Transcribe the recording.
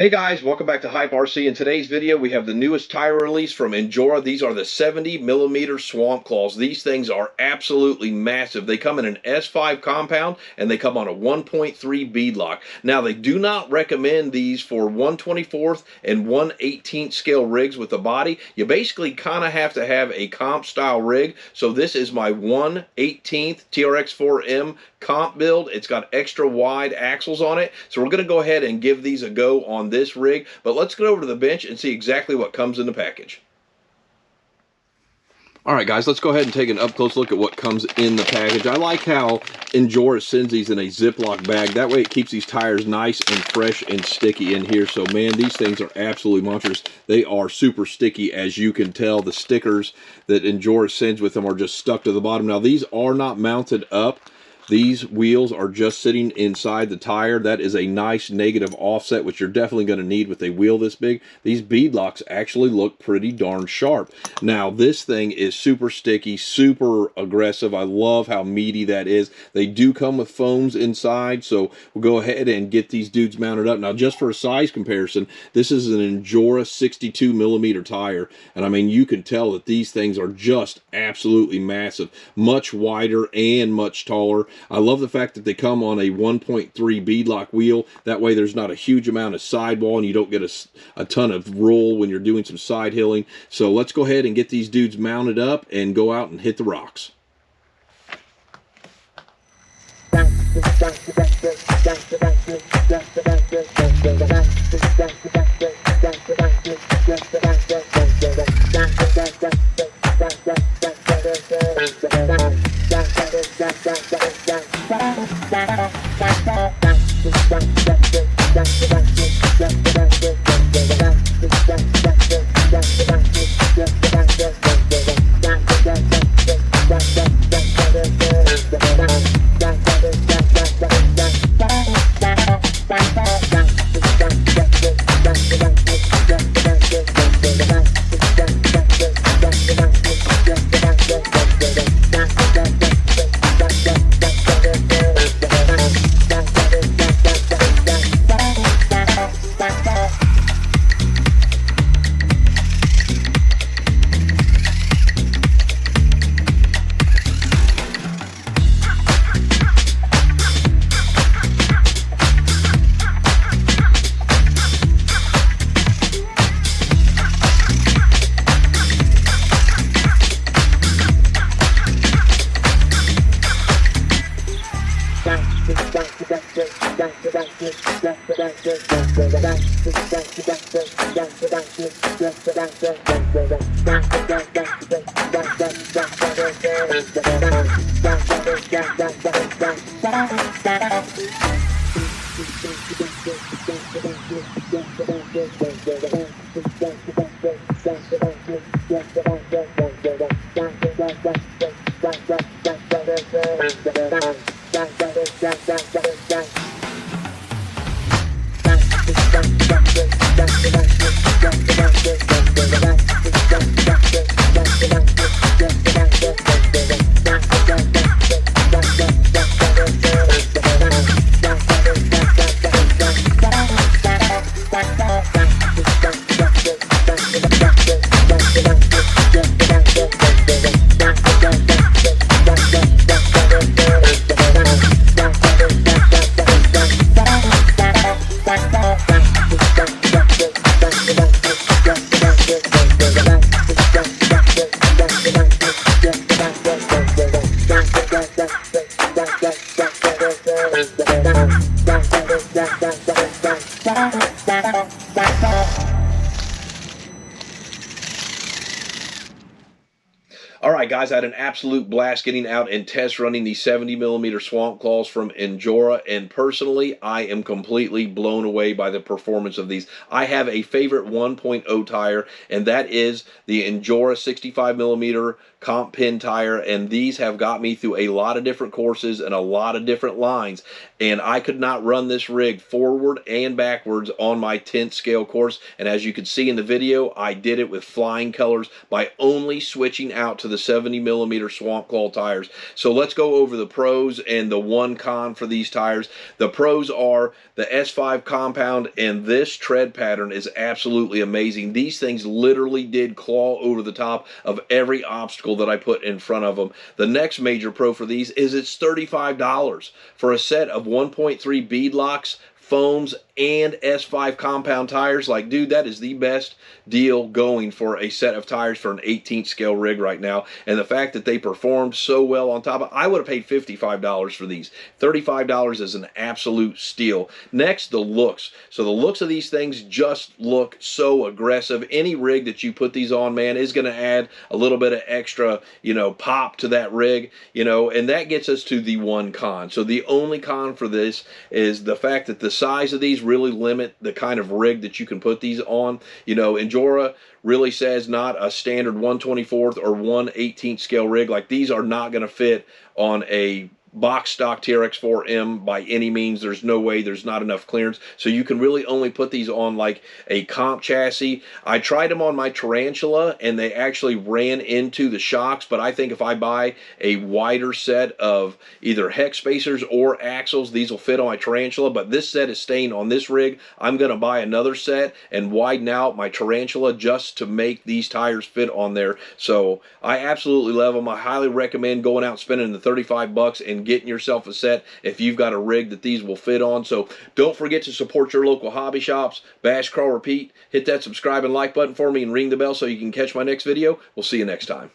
Hey guys, welcome back to Hype RC. In today's video, we have the newest tire release from Injora. These are the 70mm Swamp Claws. These things are absolutely massive. They come in an S5 compound and they come on a 1.3 bead lock. Now, they do not recommend these for 1/24th and 1/18th scale rigs with the body. You basically kind of have to have a comp style rig. So this is my 1/18th TRX4M comp build. It's got extra wide axles on it. So we're going to go ahead and give these a go on this rig, but let's get over to the bench and see exactly what comes in the package. All right, guys, let's go ahead and take an up-close look at what comes in the package. I like how Injora sends these in a Ziploc bag. That way it keeps these tires nice and fresh and sticky in here. So, man, these things are absolutely monstrous. They are super sticky, as you can tell. The stickers that Injora sends with them are just stuck to the bottom. Now, these are not mounted up. These wheels are just sitting inside the tire. That is a nice negative offset, which you're definitely going to need with a wheel this big. These bead locks actually look pretty darn sharp. Now, this thing is super sticky, super aggressive. I love how meaty that is. They do come with foams inside, so we'll go ahead and get these dudes mounted up. Now, just for a size comparison, this is an Injora 62mm tire, and I mean, you can tell that these things are just absolutely massive, much wider and much taller. I love the fact that they come on a 1.3 beadlock wheel. That way there's not a huge amount of sidewall and you don't get a ton of roll when you're doing some side hilling. So let's go ahead and get these dudes mounted up and go out and hit the rocks. Alright guys, I had an absolute blast getting out and test running the 70mm Swamp Claws from Injora, and personally, I am completely blown away by the performance of these. I have a favorite 1.0 tire, and that is the Injora 65mm comp pin tire, and these have got me through a lot of different courses and a lot of different lines, and I could not run this rig forward and backwards on my 10th scale course. And as you can see in the video, I did it with flying colors by only switching out to the 70mm Swamp Claw tires. So let's go over the pros and the one con for these tires. The pros are the S5 compound, and this tread pattern is absolutely amazing. These things literally did claw over the top of every obstacle that I put in front of them. The next major pro for these is it's $35 for a set of 1.3 bead locks, foams, and S5 compound tires. Like, dude, that is the best deal going for a set of tires for an 18th scale rig right now. And the fact that they performed so well on top of, I would have paid $55 for these. $35 is an absolute steal. Next, the looks. So the looks of these things just look so aggressive. Any rig that you put these on, man, is going to add a little bit of extra, you know, pop to that rig, you know, and that gets us to the one con. So the only con for this is the fact that the size of these really limit the kind of rig that you can put these on. You know, Injora really says not a standard 1/24 or 1/18 scale rig. Like, these are not going to fit on a box stock TRX4M by any means. There's no way, there's not enough clearance. So you can really only put these on like a comp chassis. I tried them on my Tarantula and they actually ran into the shocks, but I think if I buy a wider set of either hex spacers or axles, these will fit on my Tarantula. But this set is staying on this rig. I'm going to buy another set and widen out my Tarantula just to make these tires fit on there. So I absolutely love them. I highly recommend going out and spending the $35 and getting yourself a set if you've got a rig that these will fit on. So don't forget to support your local hobby shops. Bash, crawl, repeat. Hit that subscribe and like button for me and ring the bell so you can catch my next video. We'll see you next time.